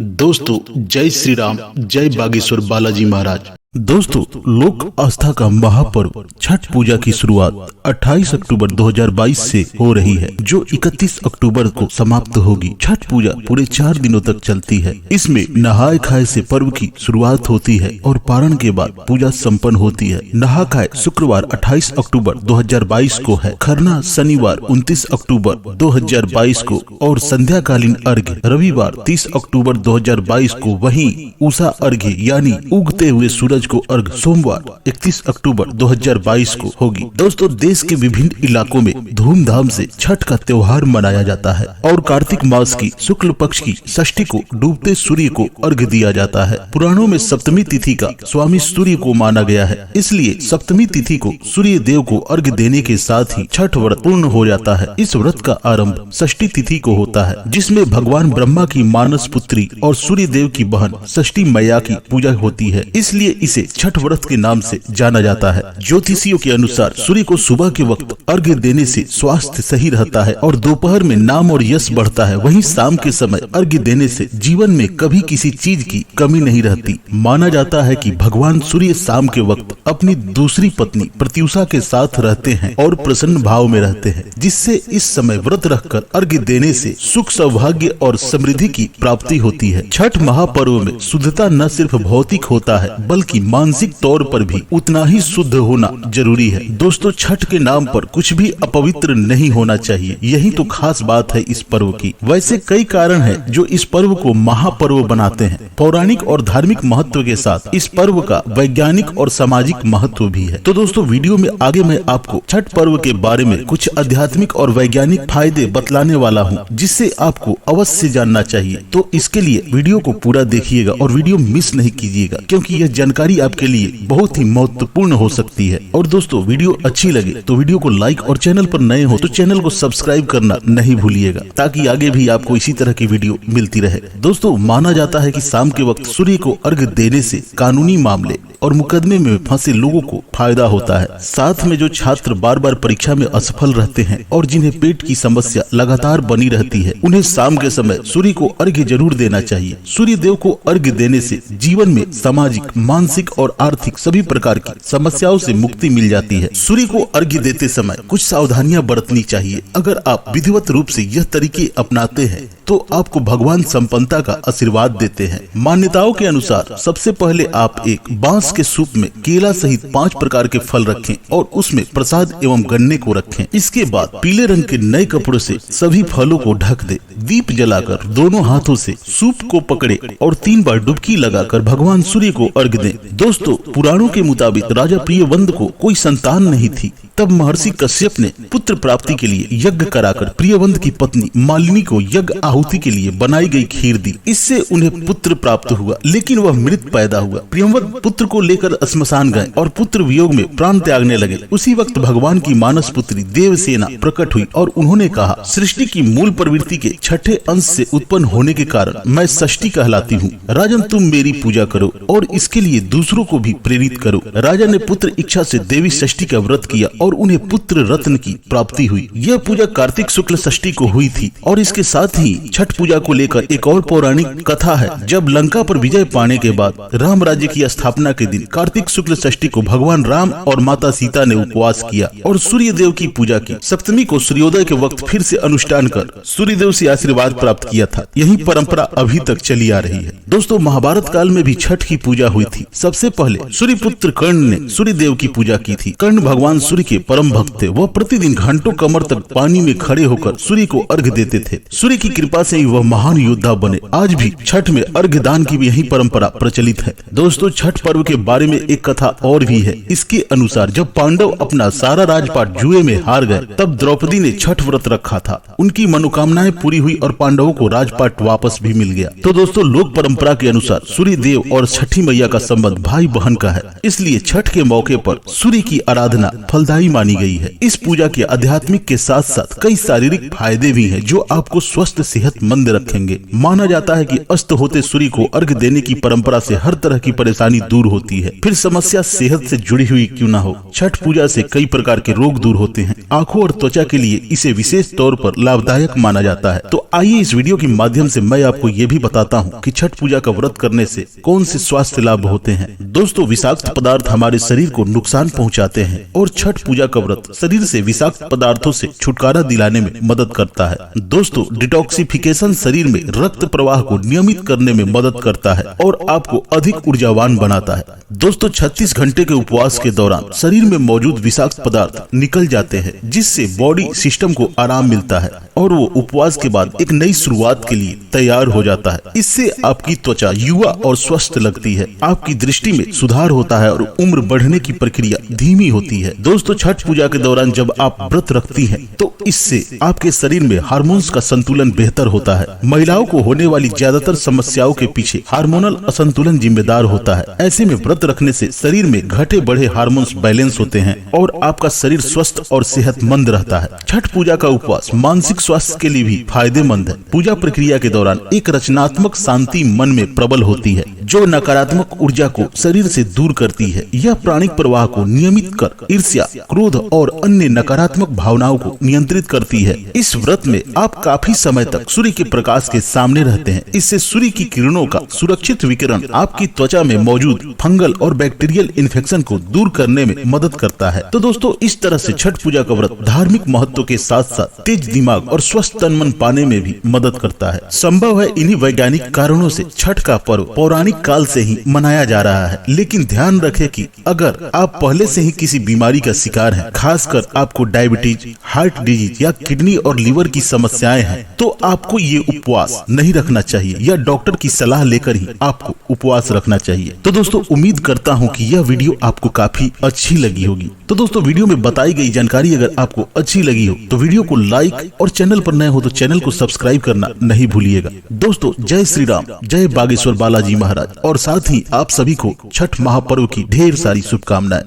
दोस्तों जय श्री राम, जय बागेश्वर बालाजी महाराज। दोस्तों लोक आस्था का महापर्व छठ पूजा की शुरुआत 28 अक्टूबर 2022 से हो रही है, जो 31 अक्टूबर को समाप्त होगी। छठ पूजा पूरे 4 दिनों तक चलती है। इसमें नहाए खाए से पर्व की शुरुआत होती है और पारण के बाद पूजा संपन्न होती है। नहा खाए शुक्रवार 28 अक्टूबर 2022 को है, खरना शनिवार 29 अक्टूबर 2022 को और संध्याकालीन अर्घ्य रविवार 30 अक्टूबर 2022 को। वहीं उषा अर्घ्य यानी उगते हुए सूरज को अर्घ सोमवार 31 अक्टूबर 2022 को होगी। दोस्तों देश के विभिन्न इलाकों में धूमधाम से छठ का त्योहार मनाया जाता है और कार्तिक मास की शुक्ल पक्ष की षष्ठी को डूबते सूर्य को अर्घ दिया जाता है। पुराणों में सप्तमी तिथि का स्वामी सूर्य को माना गया है, इसलिए सप्तमी तिथि को सूर्य देव को अर्घ देने के साथ ही छठ व्रत पूर्ण हो जाता है। इस व्रत का आरंभ षष्ठी तिथि को होता है, जिसमें भगवान ब्रह्मा की मानस पुत्री और सूर्य देव की बहन षष्ठी मैया की पूजा होती है, इसलिए इसे छठ व्रत के नाम से जाना जाता है। ज्योतिषियों के अनुसार सूर्य को सुबह के वक्त अर्घ्य देने से स्वास्थ्य सही रहता है और दोपहर में नाम और यश बढ़ता है। वहीं शाम के समय अर्घ्य देने से जीवन में कभी किसी चीज की कमी नहीं रहती। माना जाता है कि भगवान सूर्य शाम के वक्त अपनी दूसरी पत्नी प्रत्युषा के साथ रहते हैं और प्रसन्न भाव में रहते हैं, जिससे इस समय व्रत रखकर अर्घ्य देने से सुख सौभाग्य और समृद्धि की प्राप्ति होती है। छठ महापर्व में शुद्धता न सिर्फ भौतिक होता है बल्कि मानसिक तौर पर भी उतना ही शुद्ध होना जरूरी है। दोस्तों छठ के नाम पर कुछ भी अपवित्र नहीं होना चाहिए, यही तो खास बात है इस पर्व की। वैसे कई कारण हैं जो इस पर्व को महापर्व बनाते हैं। पौराणिक और धार्मिक महत्व के साथ इस पर्व का वैज्ञानिक और सामाजिक महत्व भी है। तो दोस्तों वीडियो में आगे मैं आपको छठ पर्व के बारे में कुछ आध्यात्मिक और वैज्ञानिक फायदे बतलाने वाला हूँ, जिससे आपको अवश्य जानना चाहिए। तो इसके लिए वीडियो को पूरा देखिएगा और वीडियो मिस नहीं कीजिएगा, क्योंकि यह जानकारी आपके लिए बहुत ही महत्वपूर्ण हो सकती है। और दोस्तों वीडियो अच्छी लगे तो वीडियो को लाइक और चैनल पर नए हो तो चैनल को सब्सक्राइब करना नहीं भूलिएगा, ताकि आगे भी आपको इसी तरह की वीडियो मिलती रहे। दोस्तों माना जाता है कि शाम के वक्त सूर्य को अर्घ्य देने से कानूनी मामले और मुकदमे में फंसे लोगों को फायदा होता है। साथ में जो छात्र बार बार परीक्षा में असफल रहते हैं और जिन्हें पेट की समस्या लगातार बनी रहती है, उन्हें शाम के समय सूर्य को अर्घ्य जरूर देना चाहिए। सूर्य देव को अर्घ्य देने से जीवन में सामाजिक, मानसिक और आर्थिक सभी प्रकार की समस्याओं से मुक्ति मिल जाती है। सूर्य को अर्घ्य देते समय कुछ सावधानियां बरतनी चाहिए। अगर आप विधिवत रूप से यह तरीके अपनाते हैं तो आपको भगवान संपन्नता का आशीर्वाद देते हैं। मान्यताओं के अनुसार सबसे पहले आप एक बांस के सूप में केला सहित 5 प्रकार के फल रखें और उसमें प्रसाद एवं गन्ने को रखें। इसके बाद पीले रंग के नए कपड़ों से सभी फलों को ढक दे। दीप जलाकर दोनों हाथों से सूप को पकड़े और 3 बार डुबकी लगाकर भगवान सूर्य को अर्घ्य दें। दोस्तों पुराणों के मुताबिक राजा प्रियवंद को कोई संतान नहीं थी, तब महर्षि कश्यप ने पुत्र प्राप्ति के लिए यज्ञ कराकर प्रियवंद की पत्नी मालिनी को यज्ञ आहुति के लिए बनाई गई खीर दी। इससे उन्हें पुत्र प्राप्त हुआ, लेकिन वह मृत पैदा हुआ। प्रियवंद पुत्र को लेकर श्मशान गए और पुत्र वियोग में प्राण त्यागने लगे। उसी वक्त भगवान की मानस पुत्री देवसेना प्रकट हुई और उन्होंने कहा, सृष्टि की मूल प्रवृत्ति के छठे अंश से उत्पन्न होने के कारण मैं षष्ठी कहलाती हूँ। राजन तुम मेरी पूजा करो और इसके लिए दूसरों को भी प्रेरित करो। राजा ने पुत्र इच्छा से देवी षष्ठी का व्रत किया और उन्हें पुत्र रत्न की प्राप्ति हुई। यह पूजा कार्तिक शुक्ल षष्ठी को हुई थी। और इसके साथ ही छठ पूजा को लेकर एक और पौराणिक कथा है। जब लंका पर विजय पाने के बाद राम राज्य की स्थापना के दिन कार्तिक शुक्ल षष्ठी को भगवान राम और माता सीता ने उपवास किया और सूर्य देव की पूजा की। सप्तमी को सूर्योदय के वक्त फिर से अनुष्ठान कर सूर्य देव से आशीर्वाद प्राप्त किया था। यही परंपरा अभी तक चली आ रही है। दोस्तों महाभारत काल में भी छठ की पूजा हुई थी। सबसे पहले सूर्य पुत्र कर्ण ने सूर्य देव की पूजा की थी। कर्ण भगवान सूर्य के परम भक्त थे। वह प्रतिदिन घंटों कमर तक पानी में खड़े होकर सूर्य को अर्घ्य देते थे। सूर्य की कृपा से ही वह महान योद्धा बने। आज भी छठ में अर्घ्य दान की भी यही परंपरा प्रचलित है। दोस्तों छठ पर्व के बारे में एक कथा और भी है। इसके अनुसार जब पांडव अपना सारा राजपाट जुए में हार गए, तब द्रौपदी ने छठ व्रत रखा था। उनकी मनोकामनाएं पूरी हुई और पांडवों को राजपाट वापस भी मिल गया। तो दोस्तों लोक परंपरा के अनुसार सूर्य देव और छठी मैया का संबंध भाई बहन का है, इसलिए छठ के मौके पर सूर्य की आराधना फलदायी श्रद्धेयताई मानी गई है। इस पूजा के आध्यात्मिक के साथ साथ कई शारीरिक फायदे भी हैं जो आपको स्वस्थ सेहतमंद रखेंगे। माना जाता है कि अस्त होते सूर्य को अर्घ्य देने की परंपरा से हर तरह की परेशानी दूर होती है, फिर समस्या सेहत से जुड़ी हुई क्यों ना हो। छठ पूजा से कई प्रकार के रोग दूर होते हैं। आंखों और त्वचा के लिए इसे विशेष तौर पर लाभदायक माना जाता है। तो आइए इस वीडियो के माध्यम से मैं आपको ये भी बताता हूँ कि छठ पूजा का व्रत करने से कौन से स्वास्थ्य लाभ होते हैं। दोस्तों, विषाक्त पदार्थ हमारे शरीर को नुकसान पहुँचाते हैं और छठ पूजा का व्रत शरीर से विषाक्त पदार्थों से छुटकारा दिलाने में मदद करता है। दोस्तों, डिटॉक्सिफिकेशन शरीर में रक्त प्रवाह को नियमित करने में मदद करता है और आपको अधिक ऊर्जावान बनाता है। दोस्तों, 36 घंटे के उपवास के दौरान शरीर में मौजूद विषाक्त पदार्थ निकल जाते हैं, जिससे बॉडी सिस्टम को आराम मिलता है और वो उपवास के बाद एक नई शुरुआत के लिए तैयार हो जाता है। इससे आपकी त्वचा युवा और स्वस्थ लगती है, आपकी दृष्टि में सुधार होता है और उम्र बढ़ने की प्रक्रिया धीमी होती है। दोस्तों, छठ पूजा के दौरान जब आप व्रत रखती हैं तो इससे आपके शरीर में हार्मोन्स का संतुलन बेहतर होता है। महिलाओं को होने वाली ज्यादातर समस्याओं के पीछे हार्मोनल असंतुलन जिम्मेदार होता है। ऐसे में व्रत रखने से शरीर में घटे बढ़े हार्मोन्स बैलेंस होते हैं और आपका शरीर स्वस्थ और सेहतमंद रहता है। छठ पूजा का उपवास मानसिक स्वास्थ्य के लिए भी फायदेमंद है। पूजा प्रक्रिया के दौरान एक रचनात्मक शांति मन में प्रबल होती है जो नकारात्मक ऊर्जा को शरीर से दूर करती है। यह प्राणिक प्रवाह को नियमित कर ईर्ष्या, क्रोध और अन्य नकारात्मक भावनाओं को नियंत्रित करती है। इस व्रत में आप काफी समय तक सूर्य के प्रकाश के सामने रहते हैं। इससे सूर्य की किरणों का सुरक्षित विकिरण आपकी त्वचा में मौजूद फंगल और बैक्टीरियल इन्फेक्शन को दूर करने में मदद करता है। तो दोस्तों, इस तरह से छठ पूजा का व्रत धार्मिक महत्व के साथ साथ तेज दिमाग और स्वस्थ तन मन पाने में भी मदद करता है। संभव है इन्हीं वैज्ञानिक कारणों से छठ का पर्व पौराणिक काल से ही मनाया जा रहा है। लेकिन ध्यान रखें कि अगर आप पहले से ही किसी बीमारी का शिकार हैं, खासकर आपको डायबिटीज, हार्ट डिजीज या किडनी और लीवर की समस्याएं हैं, तो आपको ये उपवास नहीं रखना चाहिए या डॉक्टर की सलाह लेकर ही आपको उपवास रखना चाहिए। तो दोस्तों, उम्मीद करता हूँ कि यह वीडियो आपको काफी अच्छी लगी होगी। तो दोस्तों, वीडियो में बताई गई जानकारी अगर आपको अच्छी लगी हो तो वीडियो को लाइक और चैनल पर नए हो तो चैनल को सब्सक्राइब करना नहीं भूलिएगा। दोस्तों, जय श्री राम, जय बागेश्वर बालाजी महाराज और साथ ही आप सभी को छठ महापर्व की ढेर सारी शुभकामनाएं।